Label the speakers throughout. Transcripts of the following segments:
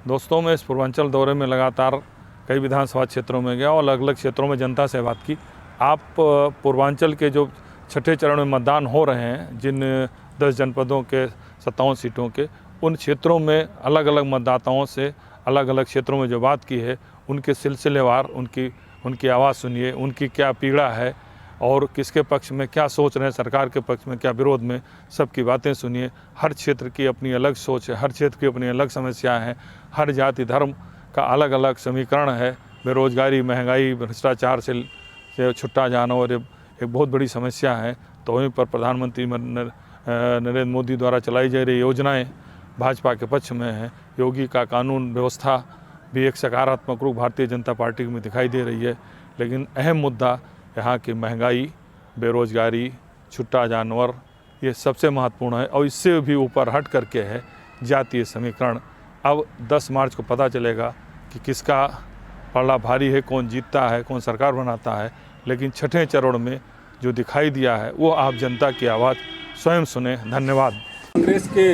Speaker 1: दोस्तों, मैं इस पूर्वांचल दौरे में लगातार कई विधानसभा क्षेत्रों में गया और अलग अलग क्षेत्रों में जनता से बात की। आप पूर्वांचल के जो छठे चरण में मतदान हो रहे हैं, जिन 10 जनपदों के 57 सीटों के, उन क्षेत्रों में अलग अलग मतदाताओं से अलग अलग क्षेत्रों में जो बात की है, उनके सिलसिलेवार उनकी आवाज़ सुनिए, उनकी क्या पीड़ा है और किसके पक्ष में क्या सोच रहे हैं, सरकार के पक्ष में क्या विरोध में, सबकी बातें सुनिए। हर क्षेत्र की अपनी अलग सोच है, हर क्षेत्र की अपनी अलग समस्याएं हैं, हर जाति धर्म का अलग अलग समीकरण है। बेरोजगारी, महंगाई, भ्रष्टाचार से छुट्टा जाना और एक बहुत बड़ी समस्या है। तो वहीं पर प्रधानमंत्री नरेंद्र मोदी द्वारा चलाई जा रही योजनाएं भाजपा के पक्ष में हैं। योगी का कानून व्यवस्था भी एक सकारात्मक रूप भारतीय जनता पार्टी में दिखाई दे रही है। लेकिन अहम मुद्दा यहाँ की महंगाई, बेरोजगारी, छुट्टा जानवर, ये सबसे महत्वपूर्ण है। और इससे भी ऊपर हट करके है जातीय समीकरण। अब 10 मार्च को पता चलेगा कि किसका पलड़ा भारी है, कौन जीतता है, कौन सरकार बनाता है। लेकिन छठे चरण में जो दिखाई दिया है वो आप जनता की आवाज़ स्वयं सुने। धन्यवाद।
Speaker 2: कांग्रेस के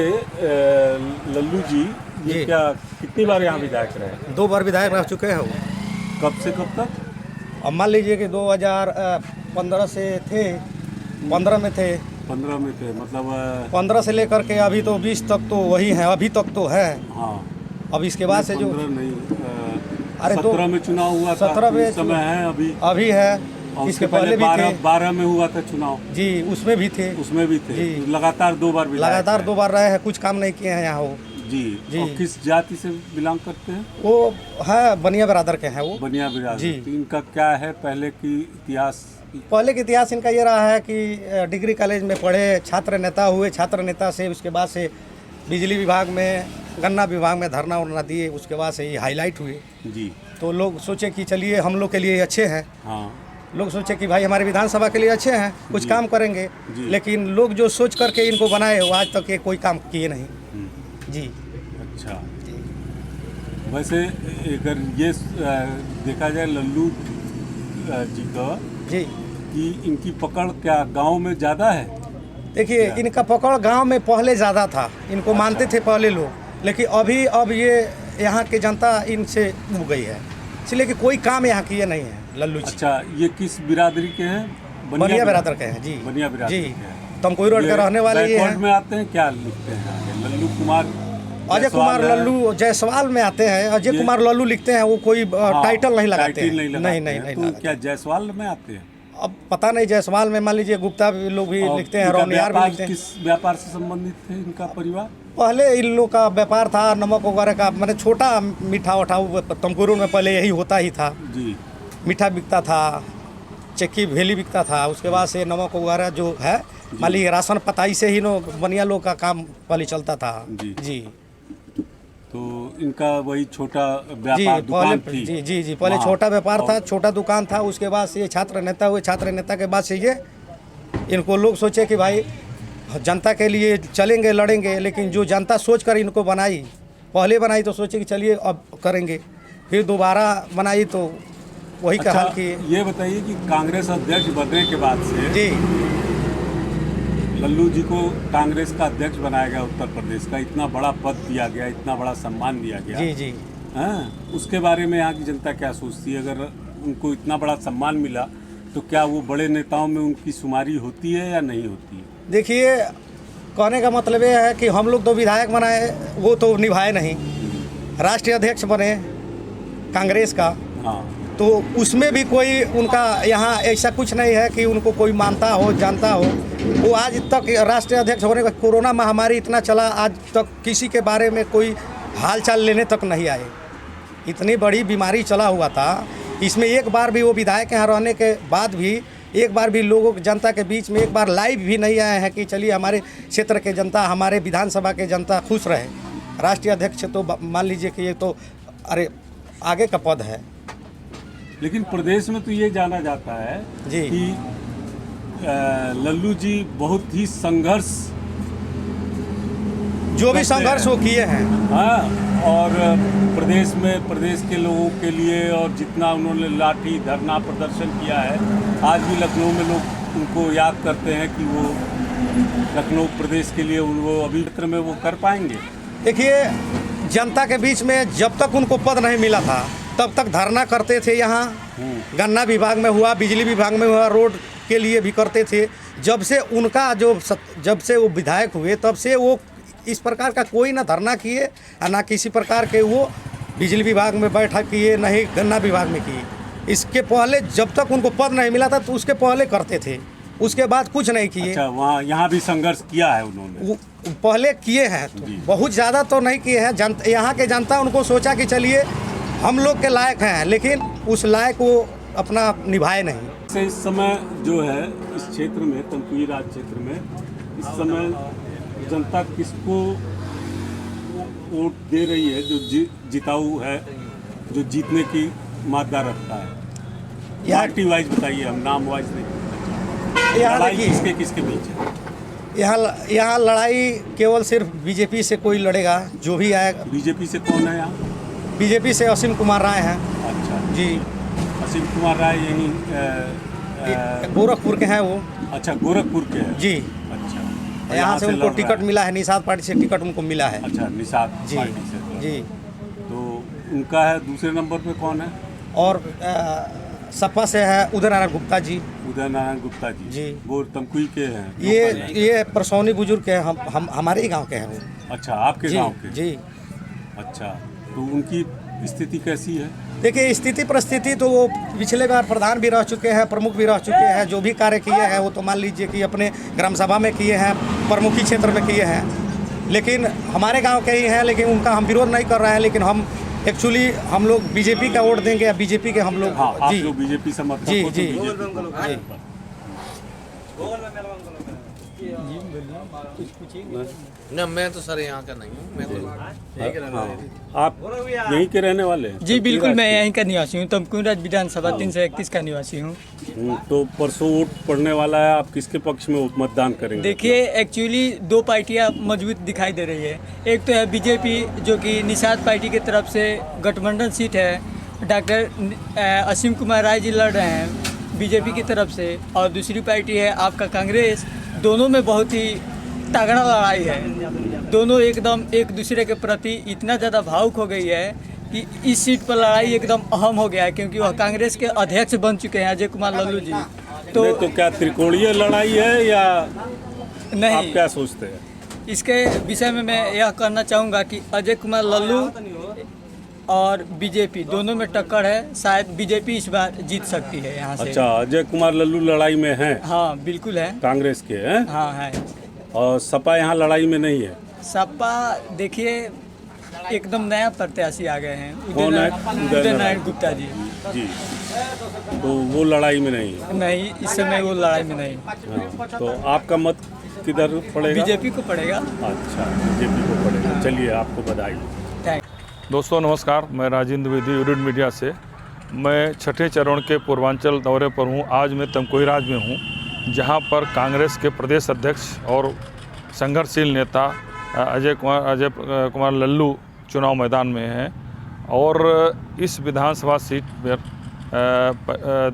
Speaker 2: लल्लू जी ये क्या कितनी बार यहाँ विधायक रहे?
Speaker 3: 2 बार विधायक रह चुके हैं वो।
Speaker 2: कब से कब तक?
Speaker 3: अब मान लीजिए कि 2015 से थे, 15 में थे,
Speaker 2: 15 में थे, मतलब
Speaker 3: 15 से लेकर के अभी तो 20 तक तो वही है, अभी तक तो है।
Speaker 2: हाँ,
Speaker 3: अब इसके बाद से जो
Speaker 2: 15 नहीं,
Speaker 3: अरे
Speaker 2: 17 में चुनाव हुआ था,
Speaker 3: 17 में
Speaker 2: इस समय है अभी
Speaker 3: है।
Speaker 2: और
Speaker 3: इसके पहले भी थे
Speaker 2: 12 में हुआ था चुनाव
Speaker 3: जी, उसमें भी थे
Speaker 2: जी। लगातार 2 बार
Speaker 3: लगातार 2 बार रहे हैं, कुछ काम नहीं किए हैं यहाँ वो
Speaker 2: जी। और किस जाति से बिलोंग करते हैं?
Speaker 3: वो है बनिया बिरादर के हैं वो।
Speaker 2: बनिया बिरादर
Speaker 3: जी।
Speaker 2: तो इनका क्या है पहले की इतिहास?
Speaker 3: पहले का इतिहास इनका ये रहा है कि डिग्री कॉलेज में पढ़े, छात्र नेता हुए, छात्र नेता से उसके बाद से बिजली विभाग में, गन्ना विभाग में धरना उरना दिए, उसके बाद से ये हाईलाइट हुए
Speaker 2: जी।
Speaker 3: तो लोग सोचे कि चलिए हम लोग के लिए अच्छे हैं।
Speaker 2: हाँ,
Speaker 3: लोग सोचे कि भाई हमारे विधानसभा के लिए अच्छे हैं, कुछ काम करेंगे। लेकिन लोग जो सोच करके इनको बनाए वो आज तक ये कोई काम किए नहीं जी।
Speaker 2: अच्छा, वैसे अगर ये देखा जाए लल्लू जी का
Speaker 3: जी
Speaker 2: कि इनकी पकड़ क्या गांव में ज़्यादा है?
Speaker 3: देखिए, इनका पकड़ गांव में पहले ज़्यादा था, इनको मानते थे पहले लोग, लेकिन अब ये यहाँ की जनता इनसे उब गई है, इसलिए कि कोई काम यहाँ किए नहीं है लल्लू जी।
Speaker 2: अच्छा, ये किस बिरादरी के हैं?
Speaker 3: बनिया बिरादर के हैं जी।
Speaker 2: बनिया बिरादरी
Speaker 3: जी,
Speaker 2: के हैं।
Speaker 3: तमकुई रोड के रहने वाले ये हैं।
Speaker 2: में आते हैं, क्या लिखते हैं आगे? लल्लू कुमार,
Speaker 3: अजय कुमार लल्लू जायसवाल में आते हैं। अजय कुमार लल्लू लिखते हैं, वो कोई टाइटल नहीं लगाते हैं। नहीं।
Speaker 2: तो क्या जायसवाल में आते हैं?
Speaker 3: अब पता नहीं, जायसवाल में मान लीजिए गुप्ता लोग भी लिखते हैं, रौनियार भी लिखते हैं।
Speaker 2: किस व्यापार से संबंधित थे इनका परिवार?
Speaker 3: पहले इन लोग का व्यापार था नमक वगैरह का, मैंने छोटा मीठा उठा तमकुई रोड में पहले यही होता ही था
Speaker 2: जी।
Speaker 3: मीठा बिकता था, चक्की भेली बिकता था। उसके बाद से नमक वगैरह जो है मान लीजिए राशन पताई से ही नो बनिया लोग का काम पहले चलता था जी।
Speaker 2: तो इनका वही छोटा व्यापार दुकान थी?
Speaker 3: जी पहले छोटा व्यापार था, छोटा दुकान था। उसके बाद से ये छात्र नेता हुए, छात्र नेता के बाद से ये इनको लोग सोचे कि भाई जनता के लिए चलेंगे, लड़ेंगे। लेकिन जो जनता सोच कर इनको बनाई, पहले बनाई तो सोचे कि चलिए अब करेंगे, फिर दोबारा बनाई तो वही का हाल किए।
Speaker 2: ये बताइए कि कांग्रेस अध्यक्ष बनने के बाद से
Speaker 3: जी
Speaker 2: लल्लू जी को कांग्रेस का अध्यक्ष बनाया गया, उत्तर प्रदेश का इतना बड़ा पद दिया गया, इतना बड़ा सम्मान दिया गया
Speaker 3: जी।
Speaker 2: हाँ, उसके बारे में यहाँ की जनता क्या सोचती है? अगर उनको इतना बड़ा सम्मान मिला तो क्या वो बड़े नेताओं में उनकी शुमारी होती है या नहीं होती है?
Speaker 3: देखिए, कहने का मतलब ये है कि हम लोग तो विधायक बनाए, वो तो निभाए नहीं। राष्ट्रीय अध्यक्ष बने कांग्रेस का,
Speaker 2: हाँ,
Speaker 3: तो उसमें भी कोई उनका यहाँ ऐसा कुछ नहीं है कि उनको कोई मानता हो, जानता हो। वो आज तक राष्ट्रीय अध्यक्ष होने का, कोरोना महामारी इतना चला, आज तक किसी के बारे में कोई हाल चाल लेने तक नहीं आए। इतनी बड़ी बीमारी चला हुआ था, इसमें एक बार भी वो विधायक यहाँ रहने के बाद भी एक बार भी लोगों जनता के बीच में एक बार लाइव भी नहीं आए हैं कि चलिए हमारे क्षेत्र के जनता, हमारे विधानसभा के जनता खुश रहे। राष्ट्रीय अध्यक्ष तो मान लीजिए कि ये तो अरे आगे का पद है।
Speaker 2: लेकिन प्रदेश में तो ये जाना जाता है
Speaker 3: जी
Speaker 2: कि लल्लू जी बहुत ही संघर्ष,
Speaker 3: जो भी संघर्ष वो किए हैं,
Speaker 2: हाँ, और प्रदेश के लोगों के लिए और जितना उन्होंने लाठी धरना प्रदर्शन किया है, आज भी लखनऊ में लोग उनको याद करते हैं कि वो लखनऊ प्रदेश के लिए वो अभी क्षेत्र में वो कर पाएंगे।
Speaker 3: देखिए जनता के बीच में जब तक उनको पद नहीं मिला था तब तक धरना करते थे। यहाँ गन्ना विभाग में हुआ, बिजली विभाग में हुआ, रोड के लिए भी करते थे। जब से उनका जब से वो विधायक हुए तब से वो इस प्रकार का कोई ना धरना किए और ना किसी प्रकार के वो बिजली विभाग में बैठक किए, ना ही गन्ना विभाग में किए। इसके पहले जब तक उनको पद नहीं मिला था तो उसके पहले करते थे, उसके बाद कुछ नहीं किए।
Speaker 2: अच्छा, वहाँ यहाँ भी संघर्ष किया है उन्होंने?
Speaker 3: वो पहले किए हैं, तो बहुत ज़्यादा तो नहीं किए हैं। यहाँ के जनता उनको सोचा कि चलिए हम लोग के लायक हैं, लेकिन उस लायक वो अपना निभाए नहीं।
Speaker 2: से इस समय जो है इस क्षेत्र में, तमकुही राज क्षेत्र में इस समय जनता किसको वोट दे रही है, जो जिताऊ है, जो जीतने की मादा रखता है? पार्टी वाइज बताइए, हम नाम वाइज नहीं। लड़ाई किसके बीच है?
Speaker 3: यहाँ लड़ाई केवल सिर्फ बीजेपी से कोई लड़ेगा, जो भी आएगा।
Speaker 2: बीजेपी से कौन है यहाँ?
Speaker 3: बीजेपी से असीम कुमार राय हैं।
Speaker 2: अच्छा
Speaker 3: जी,
Speaker 2: असीम कुमार राय यहीं
Speaker 3: गोरखपुर के हैं वो।
Speaker 2: अच्छा, गोरखपुर के हैं
Speaker 3: जी।
Speaker 2: अच्छा,
Speaker 3: यहाँ से उनको
Speaker 2: लड़ रहा
Speaker 3: टिकट
Speaker 2: है।
Speaker 3: मिला है, निषाद पार्टी से टिकट उनको मिला है।
Speaker 2: अच्छा, निषाद
Speaker 3: जी
Speaker 2: पार्टी से।
Speaker 3: जी।
Speaker 2: तो उनका है। दूसरे नंबर पे कौन है?
Speaker 3: और सपा से है उदय नारायण गुप्ता जी।
Speaker 2: उदय नारायण गुप्ता जी
Speaker 3: जी।
Speaker 2: वो तमकुही के हैं?
Speaker 3: ये परसौनी बुजुर्ग के हैं, हम हमारे ही गांव के हैं वो।
Speaker 2: अच्छा, आपके
Speaker 3: जी
Speaker 2: गांव के?
Speaker 3: जी।
Speaker 2: अच्छा, तो उनकी स्थिति कैसी है?
Speaker 3: देखिए, स्थिति परिस्थिति तो वो पिछले बार प्रधान भी रह चुके हैं, प्रमुख भी रह चुके हैं। जो भी कार्य किए हैं वो तो मान लीजिए कि अपने ग्राम सभा में किए हैं, प्रमुखी क्षेत्र में किए हैं, लेकिन हमारे गांव के ही हैं। लेकिन उनका हम विरोध नहीं कर रहे हैं, लेकिन हम एक्चुअली हम लोग बीजेपी का वोट देंगे या बीजेपी के हम लोग।
Speaker 2: हाँ, आप
Speaker 3: जी
Speaker 2: लोग बीजेपी समर्थक
Speaker 3: जी
Speaker 2: हो तो
Speaker 3: जी
Speaker 2: BJP को।
Speaker 4: ना, मैं तो सर यहाँ का नहीं हूँ, मैं तो
Speaker 2: आप यहीं के रहने वाले हैं?
Speaker 5: जी बिल्कुल, मैं यहीं का निवासी हूँ। तमकुही राज विधानसभा 331 का निवासी हूँ।
Speaker 2: तो परसों वोट पड़ने वाला है, आप किसके पक्ष में मतदान करेंगे?
Speaker 5: देखिए, एक्चुअली दो पार्टियाँ मजबूत दिखाई दे रही है। एक तो है बीजेपी, जो कि निषाद पार्टी की तरफ से गठबंधन सीट है, डॉक्टर असीम कुमार राय जी लड़ रहे हैं बीजेपी की तरफ से, और दूसरी पार्टी है आपका कांग्रेस। दोनों में बहुत ही तगड़ा लड़ाई है। दोनों एकदम एक दूसरे के प्रति इतना ज़्यादा भावुक हो गई है कि इस सीट पर लड़ाई एकदम अहम हो गया है, क्योंकि वह कांग्रेस के अध्यक्ष बन चुके हैं अजय कुमार लल्लू जी।
Speaker 2: तो क्या त्रिकोणीय लड़ाई है या
Speaker 5: नहीं,
Speaker 2: आप क्या सोचते हैं?
Speaker 5: इसके विषय में मैं यह कहना चाहूँगा कि अजय कुमार लल्लू और बीजेपी दोनों में टक्कर है। शायद बीजेपी इस बार जीत सकती है यहाँ से।
Speaker 2: अच्छा, अजय कुमार लल्लू लड़ाई में हैं?
Speaker 5: हाँ बिल्कुल है।
Speaker 2: कांग्रेस के हैं?
Speaker 5: हाँ है।
Speaker 2: और सपा यहाँ लड़ाई में नहीं है?
Speaker 5: सपा देखिए एकदम नया प्रत्याशी आ गए हैं,
Speaker 2: कौन है?
Speaker 5: उदय नारायण गुप्ता जी।
Speaker 2: जी, तो वो लड़ाई में नहीं है?
Speaker 5: नहीं, इस समय वो लड़ाई में नहीं।
Speaker 2: हाँ, तो आपका मत किधर पड़ेगा?
Speaker 5: बीजेपी को पड़ेगा।
Speaker 2: अच्छा, बीजेपी को पड़ेगा। चलिए, आपको बधाई।
Speaker 5: थैंक।
Speaker 1: दोस्तों नमस्कार, मैं राजेंद्र विधि यूनिट मीडिया से। मैं छठे चरण के पूर्वांचल दौरे पर हूँ। आज मैं तमकुही राज में हूँ, जहाँ पर कांग्रेस के प्रदेश अध्यक्ष और संघर्षशील नेता अजय कुमार लल्लू चुनाव मैदान में हैं। और इस विधानसभा सीट पर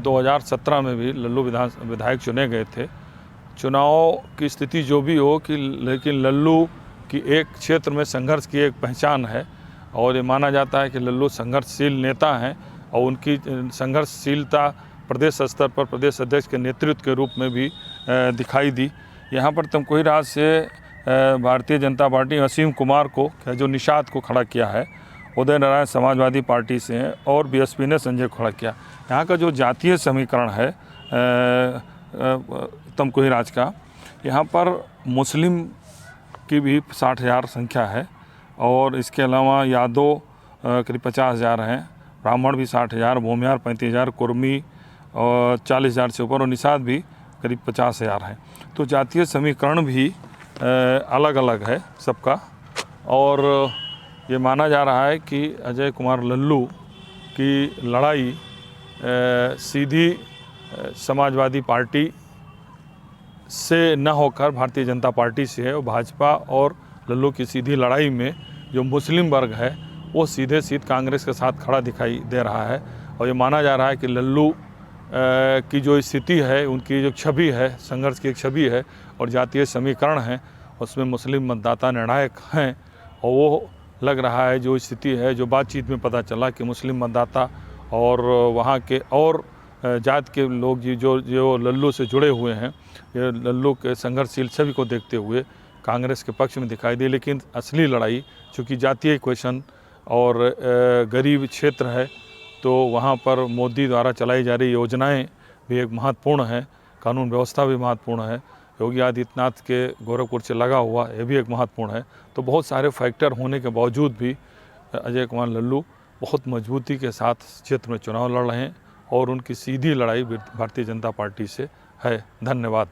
Speaker 1: 2017 में भी लल्लू विधायक चुने गए थे। चुनाव की स्थिति जो भी हो कि लेकिन लल्लू की एक क्षेत्र में संघर्ष की एक पहचान है, और ये माना जाता है कि लल्लू संघर्षशील नेता हैं, और उनकी संघर्षशीलता प्रदेश स्तर पर प्रदेश अध्यक्ष के नेतृत्व के रूप में भी दिखाई दी। यहाँ पर तमकुही राज से भारतीय जनता पार्टी असीम कुमार को, जो निषाद को खड़ा किया है, उदय नारायण समाजवादी पार्टी से हैं, और बीएसपी ने संजय को खड़ा किया। यहाँ का जो जातीय समीकरण है तमकुही राज का, यहाँ पर मुस्लिम की भी 60,000 संख्या है, और इसके अलावा यादव करीब 50,000 हैं, ब्राह्मण भी 60,000, भूमिहार 35,000, कुर्मी और 40,000 से ऊपर, और निषाद भी करीब 50,000 है। तो जातीय समीकरण भी अलग अलग है सबका। और ये माना जा रहा है कि अजय कुमार लल्लू की लड़ाई सीधी समाजवादी पार्टी से न होकर भारतीय जनता पार्टी से है। और भाजपा और लल्लू की सीधी लड़ाई में जो मुस्लिम वर्ग है वो सीधे सीध कांग्रेस के साथ खड़ा दिखाई दे रहा है। और ये माना जा रहा है कि लल्लू की जो स्थिति है, उनकी जो छवि है, संघर्ष की एक छवि है और जातीय समीकरण है, उसमें मुस्लिम मतदाता निर्णायक हैं, और वो लग रहा है, जो स्थिति है, जो बातचीत में पता चला कि मुस्लिम मतदाता और वहाँ के और जात के लोग जो लल्लू से जुड़े हुए हैं, ये लल्लू के संघर्षशील छवि को देखते हुए कांग्रेस के पक्ष में दिखाई दी। लेकिन असली लड़ाई, चूँकि जातीय क्वेश्चन और गरीब क्षेत्र है, तो वहाँ पर मोदी द्वारा चलाई जा रही योजनाएं भी एक महत्वपूर्ण है, कानून व्यवस्था भी महत्वपूर्ण है, योगी आदित्यनाथ के गोरखपुर से लगा हुआ ये भी एक महत्वपूर्ण है। तो बहुत सारे फैक्टर होने के बावजूद भी अजय कुमार लल्लू बहुत मजबूती के साथ क्षेत्र में चुनाव लड़ रहे हैं और उनकी सीधी लड़ाई भारतीय जनता पार्टी से है। धन्यवाद।